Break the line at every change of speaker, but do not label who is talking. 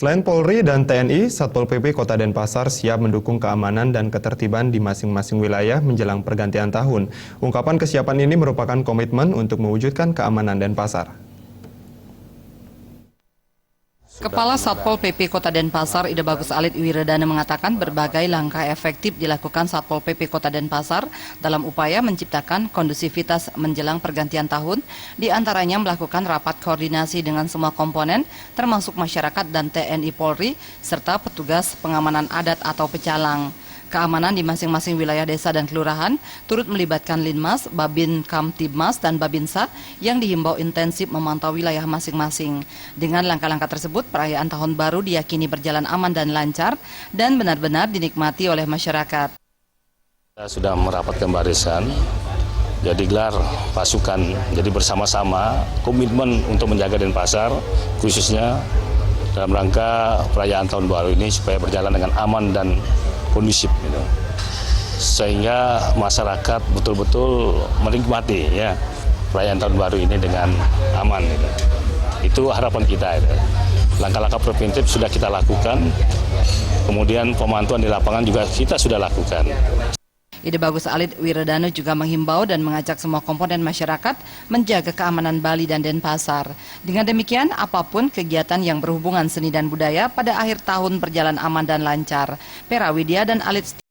Selain Polri dan TNI, Satpol PP Kota Denpasar siap mendukung keamanan dan ketertiban di masing-masing wilayah menjelang pergantian tahun. Ungkapan kesiapan ini merupakan komitmen untuk mewujudkan keamanan Denpasar.
Kepala Satpol PP Kota Denpasar, Ida Bagus Alit Wiredana mengatakan berbagai langkah efektif dilakukan Satpol PP Kota Denpasar dalam upaya menciptakan kondusivitas menjelang pergantian tahun, di antaranya melakukan rapat koordinasi dengan semua komponen, termasuk masyarakat dan TNI Polri, serta petugas pengamanan adat atau pecalang. Keamanan di masing-masing wilayah desa dan kelurahan turut melibatkan Linmas, Babin Kamtibmas, dan Babinsa yang dihimbau intensif memantau wilayah masing-masing. Dengan langkah-langkah tersebut, perayaan Tahun Baru diyakini berjalan aman dan lancar dan benar-benar dinikmati oleh masyarakat.
Kita sudah merapatkan barisan, jadi gelar pasukan, jadi bersama-sama komitmen untuk menjaga Denpasar, khususnya dalam rangka perayaan Tahun Baru ini supaya berjalan dengan aman dan kondusif, gitu. Sehingga masyarakat betul-betul menikmati ya perayaan Tahun Baru ini dengan aman. Gitu. Itu harapan kita. Gitu. Langkah-langkah preventif sudah kita lakukan, kemudian pemantauan di lapangan juga kita sudah lakukan.
Ida Bagus Alit Wiredana juga menghimbau dan mengajak semua komponen masyarakat menjaga keamanan Bali dan Denpasar. Dengan demikian, apapun kegiatan yang berhubungan seni dan budaya pada akhir tahun berjalan aman dan lancar. Pera Widya dan Alit